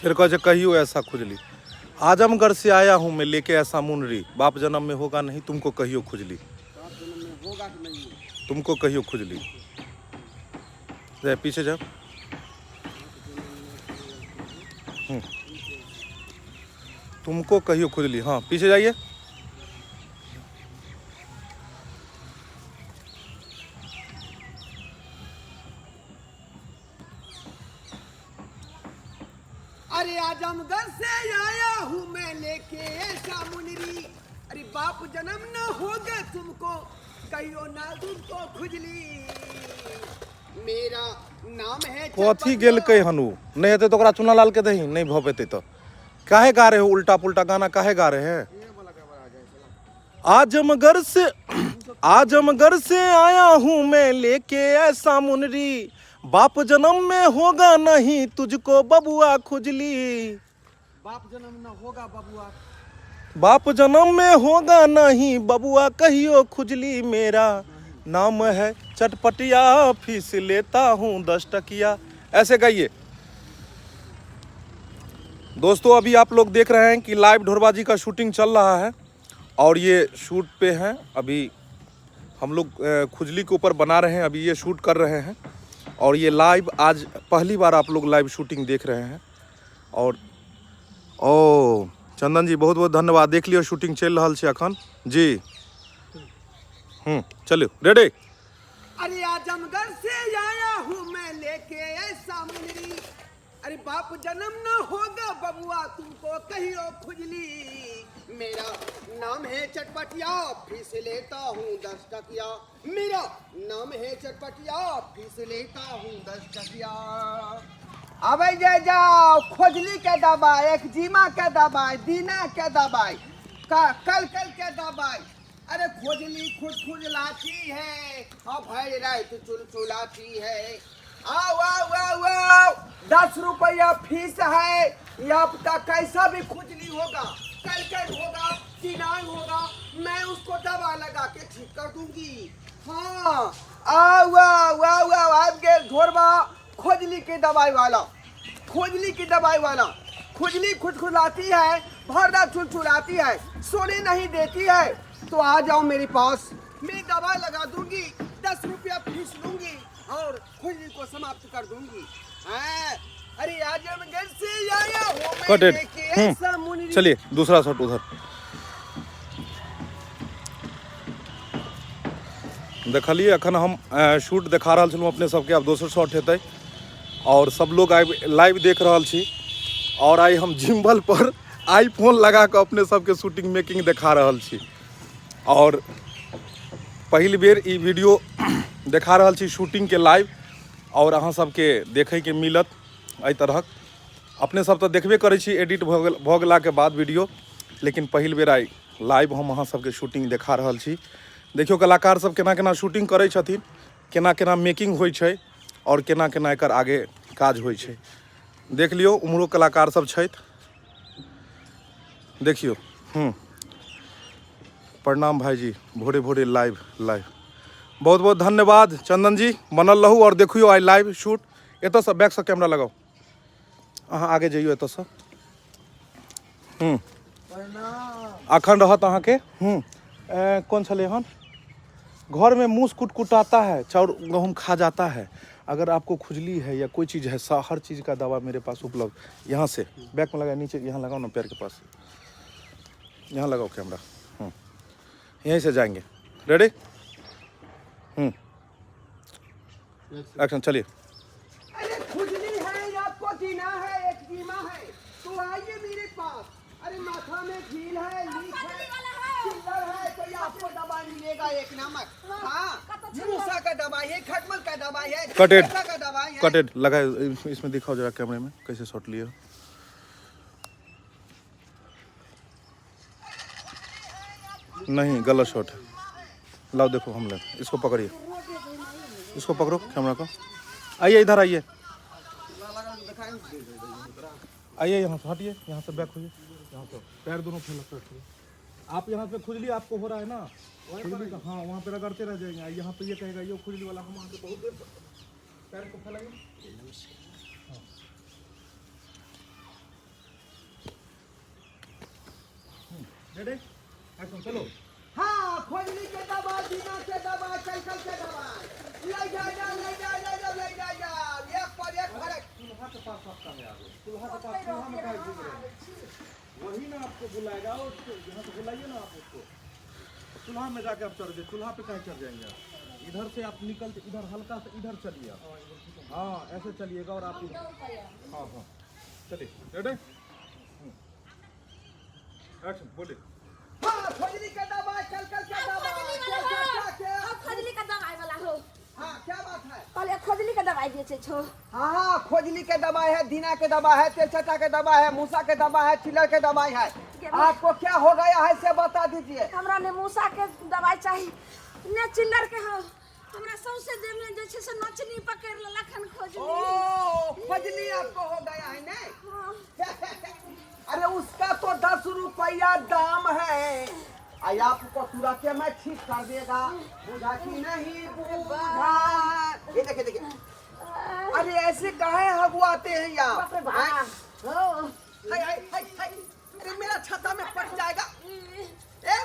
फिर कहे कहियो ऐसा खुजली। आजमगढ़ से आया हूँ मैं लेके ऐसा मुनरी, बाप जन्म में होगा नहीं तुमको कहियो खुजली, बाप जन्म में होगा कि नहीं? तुमको कहियो खुजली। जय पीछे जाओ। तुमको कहियो खुजली, हाँ पीछे जाइए। अरे आजमगढ़ से आया हूँ मैं लेके ऐसा मुनरी, अरे बाप जन्म न होगा तुमको कहियो ना तुमको खुजली। मेरा नाम है कथी गेल कई हनु नहीं हेते तो ओकरा चुना लाल के दही नहीं भ पेते तो काहे गा रहे हो उल्टा पुल्टा गाना काहे गा रहे हैं। आजमगढ़ से आया हूँ मैं लेके ऐसा मुनरी, बाप जन्म में होगा नहीं तुझको बबुआ खुजली। बाप जन्म न होगा बबुआ, बाप जन्म में होगा नहीं बबुआ कहियो खुजली। मेरा नाम है चटपटिया फीस लेता हूँ 10 टकिया। ऐसे गाइए दोस्तों। अभी आप लोग देख रहे हैं कि लाइव ढोरबाजी का शूटिंग चल रहा है और ये शूट पे हैं। अभी हम लोग खुजली के ऊपर बना रहे हैं, अभी ये शूट कर रहे हैं और ये लाइव आज पहली बार आप लोग लाइव शूटिंग देख रहे हैं। और ओ चंदन जी बहुत बहुत धन्यवाद। देख लियो शूटिंग चल रहा है अखन जी। चलो रेडी। अरे आजमगढ़ से आया हूँ मैं लेके ऐसा मुनरी, अरे बाप जन्म न होगा बबुआ तुमको कहियो खुजली। मेरा नाम है चटपटिया फीस लेता हूँ 10 टकिया, मेरा नाम है चटपटिया फीस लेता हूँ 10 टकिया। अब जे जाओ खोजली के दबाई, एक जीमा के दबाई, दीना के दबाई, कल के दबाई। अरे खोजली खुद खुजलाती है, अब भाई रात चुलचुलाती है। आओ आओ आओ आओ, 10 रुपया फीस है। यह तक कैसा भी खुजली होगा, कल होगा, दिनांक होगा, मैं उसको दवा लगा के ठीक कर दूंगी। हाँ आओ आओ आओ आओ, आप गए ढोरबा खोजली की दवाई वाला, खोजली की दवाई वाला। खुजली खुजखुलाती है, भर रात चुलचुलाती है, सोने नहीं देती है, तो आ जाओ मेरे पास, मैं दवा लगा दूंगी, 10 रुपया फीस लूंगी और खुजली को समाप्त कर दूंगी। अरे आजमगढ़ से आया हूँ मैं लेके ऐसा मुनरी। चलिए दूसरा शॉट उधर देखलिए। अखन हम शूट देखा रहा छलूँ अपने सबके, अब दोसर शॉट हेतै और सब लोग लाइव देख रहा छी। और आई हम जिम्बल पर आईफोन लगा कर अपने सबके शूटिंग मेकिंग देखा रहा छी और पहली बेर ई वीडियो देखा रहा छी शूटिंग के लाइव। और अहाँ सबके देखे के मिलत एहि तरहक। अपने सब तो देखबे करै छी एडिट भऽ गेला के बाद वीडियो, लेकिन पहिल बेर आई लाइव हम अहाँ सबके शूटिंग देखा रहा छी। देखियो कलाकार सब केना केना शूटिंग करै छथिन, केना केना मेकिंग होइ छै और केना केना एकर आगे काज होइ छै। देख लियो उम्हरो कलाकार सब छथि, देखियो। प्रणाम भाईजी, भोरे भोरे लाइव बहुत बहुत धन्यवाद चंदन जी, बनल रहू और देखियो आई लाइव शूट। एतऽ से बैक से कैमरा लगाओ, अहाँ आगे जाइयो एतऽ से। अखन रहत अहाँ के कौन छले हन, घर में मूस कुटकुटाता है, चाउर गेहूँ खा जाता है, अगर आपको खुजली है या कोई चीज़ है, हर चीज़ का दवा मेरे पास उपलब्ध। यहाँ से बैक में लगा, नीचे यहाँ लगाओ ना पैर के पास, यहाँ लगाओ कैमरा। यहीं से जाएंगे, रेडी एक्शन चलिए। अरे खुजली है, आपको जीना है, एक जीमा है, तो आइए मेरे पास। अरे माथा में झील है, लीक है, चिल्लर है, तो ये आपको दवा मिलेगा एक नमक। हाँ मूसा का दवाई है, खटमल का दवाई है, का दवाई है। कटेड लगा, इसमें दिखाओ जरा कैमरे में कैसे शॉट लिया। नहीं गलत शॉट है, लाओ देखो हम लोग, इसको पकड़िए, इसको पकड़ो कैमरा को। आइए इधर आइए, आइए यहाँ से हटिए, यहाँ से बैक होइए, यहाँ से पैर दोनों फैला। आप यहाँ पे खुजली आपको हो रहा है ना, खुजली का, हाँ वहाँ पे रगड़ते रह जाएंगे। यहाँ पे ये कहेगा ये खुजली वाला, हम वहाँ पे बहुत देर पैर को फैलाइए। रेडी एक्शन चलो। हाँ, खुजली के दवा, दीना के दवा, चल के दवा, ले जा, एक पर एक फर्क। चूल्हा के पास आपका है आगे, चूल्हा के पास चूल्हा में काहे घूम रहे हैं? वही ना आपको बुलाएगा, उसको यहाँ से बुलाइए ना आप उसको। चूल्हा में जाके आप चढ़ जाइए, चूल्हा पे कहीं चढ़ जाएंगे आप। इधर से आप निकलते, इधर हल्का से इधर चलिए आप। हाँ ऐसे चलिएगा और आप हाँ हाँ चलिए रेडी एक्शन बोलिए। हाँ, खुजली के दवा, चल के दवा, खोजली का दवाई वाला हो। हाँ, क्या बात है? पहले खोजली का दवाई बेचे छो। हाँ, खोजली के दवा है, दीना के दवा है, तेलचटा के दवा है, मूसा के दवा है, चिलर के दवाई है। आपको क्या हो गया है से बता दीजिए। हमरा ने मूसा के दवाई चाहिए, ने चिल्लर के हो। हमरा सौसे देह में जैसे से नचनी पकड़ लखन खोजली। ओ, खोजली आपको हो गया है ना? हाँ। अरे उसका तो 10 रुपया दाम है। आई आपको तुरंत मैं ठीक कर देगा, बुझा कि नहीं बुझा। ये देखिए अरे ऐसे काहे हगुआते हैं यार? बाप रे बाप। हो। हाय, अरे मेरा छाता में पड़ जाएगा,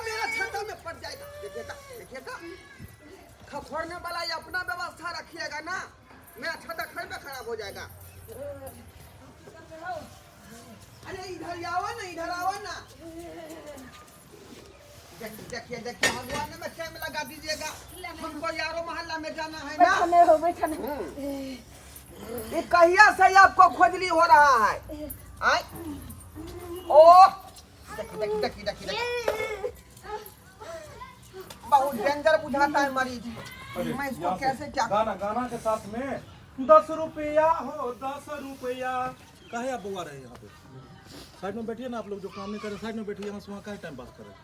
मेरा छाता में पड़ जाएगा। देखिएगा खफड़ने वाला ये अपना व्यवस्था रखिएगा ना, मेरा छाता खड़े पे खराब हो जाएगा। अरे इधर आओ ना। देखिए भगवान में टाइम लगा दीजिएगा, हमको यारो मोहल्ला में जाना है ना। बैठने हो बैठने। ये कहिया से आपको खोजली हो रहा है? आय ओ देखिए बहुत डेंजर बुझाता है मरीज। मैं इसको कैसे क्या गाना के साथ में 10 रुपया हो 10 रुपया। काहे आप बुआ रहे हैं यहाँ पे? साइड में बैठिए ना, आप लोग जो काम नहीं कर रहे साइड में बैठिए, यहाँ से वहाँ काहे टाइम पास कर रहे हैं?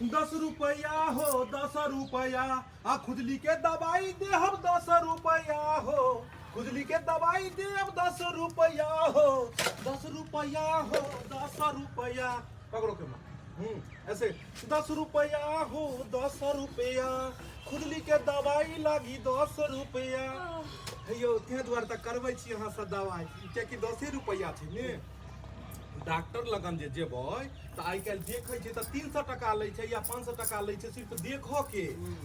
10 रुपया हो 10 रुपया, आ खुजली के दवाई दे हम 10 रुपया हो, खुजली के दवाई दे हम 10 रुपया हो, 10 रुपया हो 10 रुपया। पकड़ो के माँ ऐसे 10 रुपया हो 10 रुपया, खुजली के दवाई लागी 10 रुपया। हेयो ते द्वारे तक करबै छी अहाँ से दवाई, कियाकि 10 रुपया छै ने। डॉक्टर लगन जे जेबै तऽ आइ काल्हि देखै छै तऽ 300 टका लै छै या 500 टका लै छै सिर्फ देखऽ के,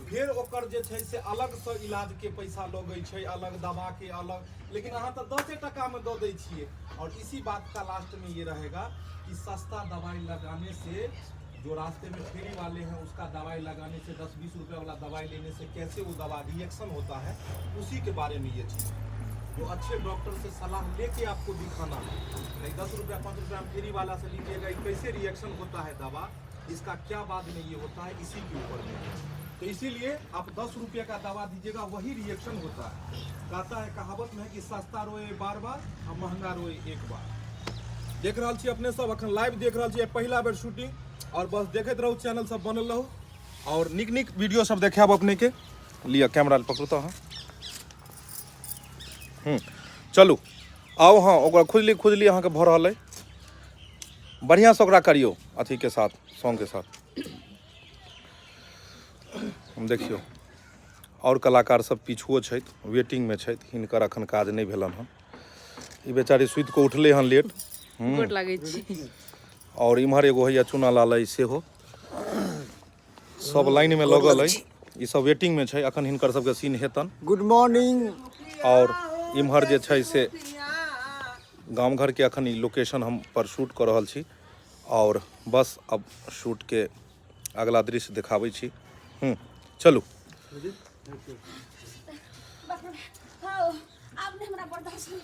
फेर ओकर जे छै से अलग से इलाज के पैसा लगै छै, अलग दवा के अलग, लेकिन अहाँ तऽ 10 टका में दऽ दै छियै। और इसी बात का लास्ट में ये रहेगा कि सस्ता दवाई लगाने से, जो रास्ते में फेरी वाले हैं उसका दवाई लगाने से, 10-20 रुपए वाला दवाई लेने से कैसे वो दवा रिएक्शन होता है, उसी के बारे में ये चीज़। जो अच्छे डॉक्टर से सलाह लेके आपको दिखाना है, नहीं 10 रुपया 5 रुपया फेरी वाला से लीजिएगा कैसे रिएक्शन होता है दवा, इसका क्या बाद में ये होता है, इसी के ऊपर में। तो इसीलिए आप 10 रुपये का दवा दीजिएगा, वही रिएक्शन होता है। कहता है, कहावत में है कि सस्ता रोए बार बार और महंगा रोए एक बार। देख रहा छी अपने सब अखन लाइव देख रहा छी, पहला बेर शूटिंग, और बस देखते रहो, चैनल सब बनल रहो और निक वीडियो सब देखाब अपने के। लिया कैमरा पकड़ो तो। हाँ चलू आओ। हाँ ओकरा खुजली अहाँ के भऽ रहल है, बढ़िया से ओकरा करियो अथी के साथ, सॉन्ग के साथ। देखियो और कलाकार सब पीछुओ छथि, वेटिंग में छथि, हिनकर अखन काज नहीं भेलन हन। ई बेचारी सुति के उठले हन लेट। गोट लागै छी। और इम्हर एगो है चुना लाल है सेहो, सब लाइन में लगल है, ई सब वेटिंग में छै, अखन हिनकर सबके सीन हेतन। Good morning. और इम्हर जे छै से गांव घर के अखन लोकेशन हम पर शूट कर रहल छी, और बस अब शूट के अगला दृश्य दिखाबै छी। चलू। हाँ, आपने हमरा बर्दाश्त नहीं।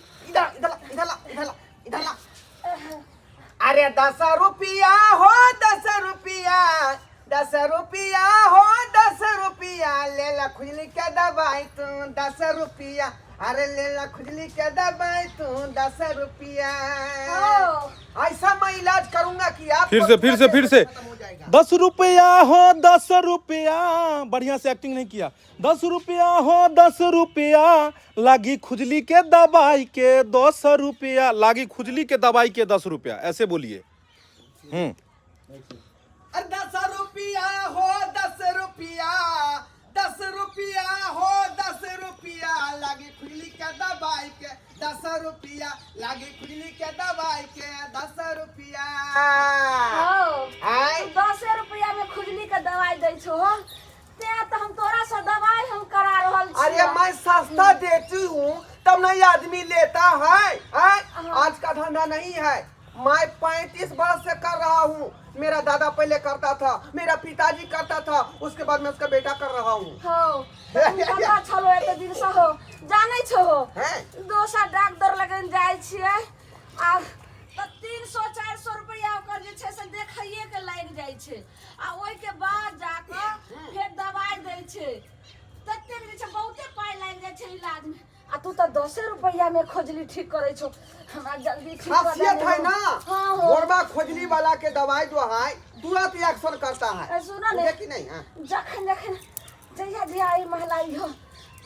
इधर ला। अरे 10 रुपया हो 10 रुपया, 10 रुपया हो 10 रुपया, ले ला खुजली के दवाई तू 10 रुपया, अरे ले ला खुजली के दवाई तू 10 रुपया। ऐसा मैं इलाज करूंगा कि आप फिर से 10 रुपया हो 10 रुपया, बढ़िया से एक्टिंग नहीं किया। 10 रुपया हो 10 रुपया, लागी खुजली के दवाई के 10 रुपया, लागी खुजली के दवाई के 10 रुपया, ऐसे बोलिए। 10 रुपया हो 10 रुपया, 10 रुपया हो 10 रुपया, लागी खुजली के दवाई के 10 रुपया लागी खुजली के दवाई के 10 रुपया हो आय 10 रुपया में खुजली के दवाई दै छो हो ते तो हम तोरा से दवाई हम करा रहल छी। अरे मैं सस्ता देती हूँ तब नहीं आदमी लेता है आज का धंधा नहीं है। मैं 35 वर्ष से कर रहा हूँ। मेरा दादा पहले करता था, मेरा पिताजी करता था, उसके बाद मैं उसका बेटा कर रहा हूँ। हो पता छलो एते दिन से हो जानै छो हो हैं? दोसर डॉक्टर लगन जाय छियै आ तो 300-400 रुपया ओकर जे छै से देखैये के लाग जाय छै आ ओइ के बाद जाकर फेर दवाई दै छै तते जे छै बहुते पाई लाग जाय छै इलाज में आ तू तो 10 रुपया में खोजली ठीक करे छो। हमरा जल्दी ठीक कर दे। खासियत है ना हां हो गोरबा खोजली वाला के दवाई जो है तुरंत एक्शन करता है। सुनो ने कि नहीं हाँ? जखन जहिया भी आई महलाई हो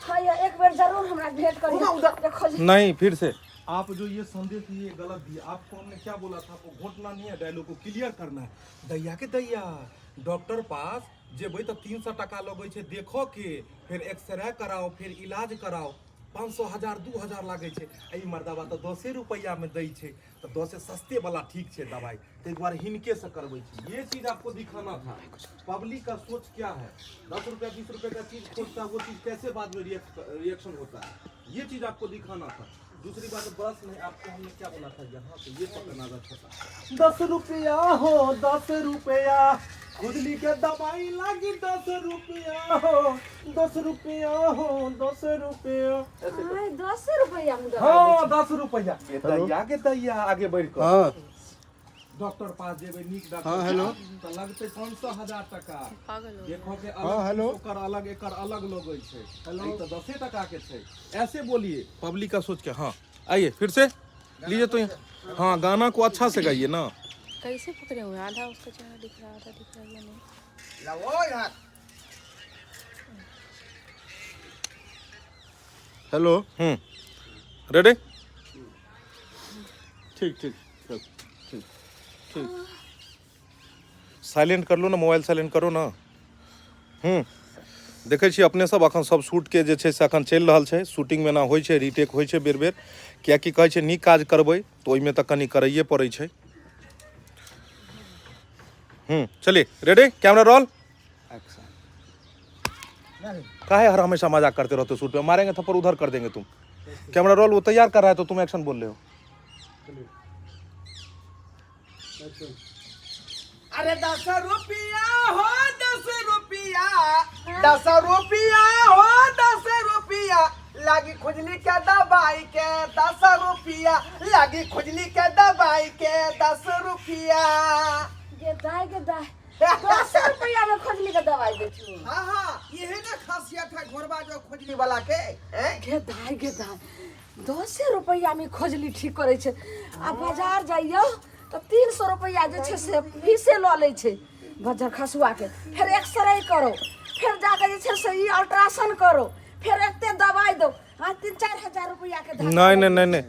हाय एक बार जरूर हमरा भेंट करियो उधर खोज नहीं, फिर से आप जो ये संदेश दिए गलत दिए। आपको हमने क्या बोला था, आपको घोटना नहीं है, डायलॉग को क्लियर करना है। दैया के दैया डॉक्टर पास जेबै तो 300 टका लगे छे देखो के, फिर एक्सरे कराओ, फिर इलाज कराओ, 500 1000 2000 लागे छे। ई मर्दाबा तो 10 रुपया में दै छे, तो 10 सस्ते वाला ठीक छे दवाई, तो एक बार हिनके से करबै छी। ये चीज आपको दिखाना था। पब्लिक का सोच क्या है, 10 रुपया 20 रुपये का चीज खोजता है, वो चीज कैसे बाद में रिएक्शन होता है, ये चीज आपको दिखाना था। दूसरी बात बस नहीं, आपको हमने क्या बोला था, यहाँ पे ये पकड़ना था 10 रुपया हो 10 रुपया खुजली के दवाई लगी 10 रुपया हो 10 रुपया हो 10 रुपया। हाय 10 रुपया में हाँ 10 रुपया दैया के दैया आगे बढ़ कर डॉक्टर पास जेबे नीक डॉक्टर। हाँ हेलो, तो लगते 500 1000 टका। देखो के अलग हेलो ओकर अलग एकर अलग लोगे छे। हेलो तो 10 टका के छे। ऐसे बोलिए पब्लिक का सोच के। हाँ आइए फिर से लीजिए तो हाँ गाना को अच्छा से गाइए ना। कैसे पकड़े हुए, आधा उसका चेहरा दिख रहा, आधा दिख रहा है नहीं। लगो यार हेलो रेडी ठीक ठीक ठीक ठीक साइलेंट कर लो ना, मोबाइल साइलेंट करो ना। देखै छी अपने सब अखन सब शूट के जे छै से अखन चलि रहल छै। शूटिंग में ना होइ छै, रीटेक होइ छै बेर बेर, कियाकि कहै छै नीक काज करबै तो ओहिमे तऽ कनि करैए पड़ै छै। चलिए रेडी कैमरा रोल। काहे हर हमेशा मजाक करते रहते हो, शूट पे मारेंगे थप्पड़ उधर कर देंगे तुम। कैमरा रोल वो तैयार कर रहा है तो तुम एक्शन बोल रहे हो। अरे 10 रुपया हो 10 रुपया 10 रुपया हो 10 रुपया लागी खुजली के दवाई के 10 रुपया लागी खुजली के दवाई के 10 रुपया। के दाई 10 रुपया में खोजली के दवाई दे छो। हाँ यही ना खासियत है घोरबा जो खुजली वाला के के दाई 10 रुपया में खोजली ठीक करे छे। आ बाजार जाइयो तो 300 रुपया जे छे से फीसे ल ले छे बाजार खसुआ के, फिर एक्सरे करो, फिर जाके जे छे से ई अल्ट्रासाउंड करो, फिर एते दवाई दो। हां 3-4 हजार रुपया के नहीं नहीं नहीं नहीं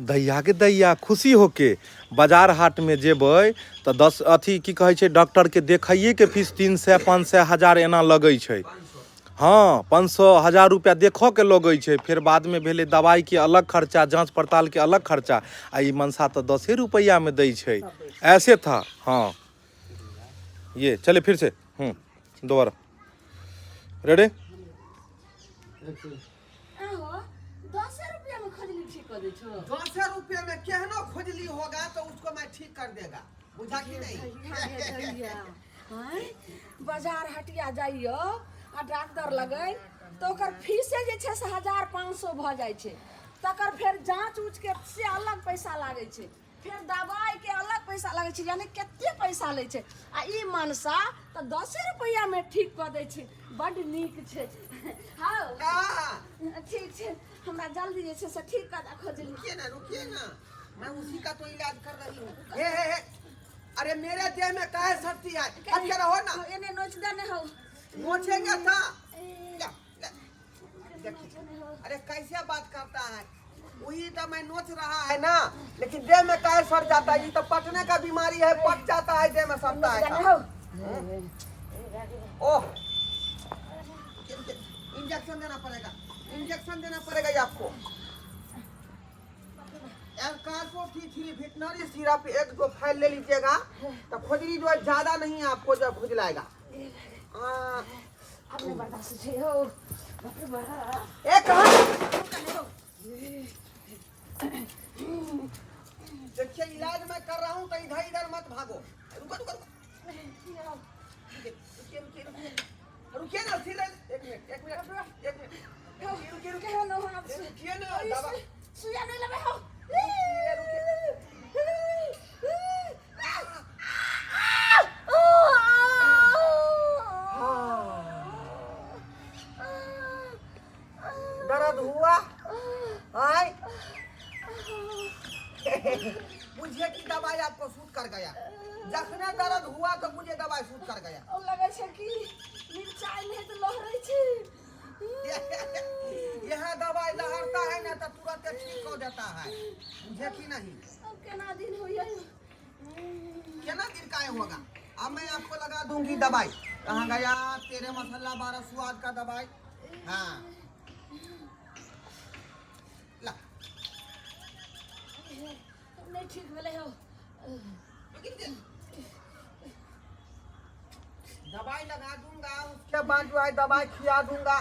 दैया के दैया खुशी होके बाजार हाट में जेबै तो 10 अथी की कहै छै डॉक्टर के देखाइए के फीस 300 500 1000 एना लगै छै। हाँ 500 1000 रुपया देखो के लगै छै, फिर बाद में भेले दवाई के अलग खर्चा, जांच पड़ताल के अलग खर्चा। आ ई मनसा तो 10 रुपया में दै छै। ऐसे था। हाँ ये चले फिर से दोबारा रेडी। 10 रुपया में खोजली ठीक कर दे छो। 10 रुपये में केहनो खुजली होगा तो उसको मैं ठीक कर देगा, बुझा कि नहीं। हां बाजार हटिया जाइयो आ डॉक्टर लगे तो ओकर फीसे जे छे से 1500 भ जाय छे। तकर फिर जांच उच के से अलग पैसा लागे छे, फिर दवाई के अलग पैसा लागे छे, यानी केते पैसा ले छे। आ ई मनसा तो 10 रुपया में ठीक कर दे छे, बड नीक छे। हां ठीक छे, हमरा जल्दी जे छे से ठीक कर दा खोजली। रुकिए ना मैं उसी का तो इलाज कर रही हूँ। हे अरे मेरे देह में काहे शक्ति है, अच्छा रहो ना। एने नोच देने हो नोचेंगे था। अरे कैसे बात करता है, वही तो मैं नोच रहा है ना, लेकिन देह में काहे सड़ जाता है। ये तो पटने का बीमारी है, पट जाता है देह में सड़ता है। ओह इंजेक्शन देना पड़ेगा ये आपको। F-Carbo-T3 विटनरी सिरप एक जो फाइल ले लीजिएगा तो खुजली जो है ज्यादा नहीं आपको जो खुजलाएगा। अपने बर्दाश्त से हो एक देखिए इलाज मैं कर रहा हूँ तो इधर इधर मत भागो। रुको रुको रुको रुकिए ना फिर एक मिनट रुके हो नो हाथ से रुकिए ना दवा सुइया नहीं लगे हो दर्द हुआ आय मुझे की दवाई आपको सूट कर गया। जखने दर्द हुआ तो मुझे दवाई सूट कर गया। और लगे छे कि मिर्चाई नहीं तो लहरै छे यह दवाई लहरता है ना तो तुरंत ठीक हो जाता है। मुझे की नहीं अब केना दिन होइए केना दिन का होगा। अब मैं आपको लगा दूंगी दवाई। कहाँ गया तेरे मसाला 12 स्वाद का दवाई। हाँ ला नहीं ठीक भेले हो दवाई लगा दूंगा उसके बाद जो है दवाई खिला दूंगा।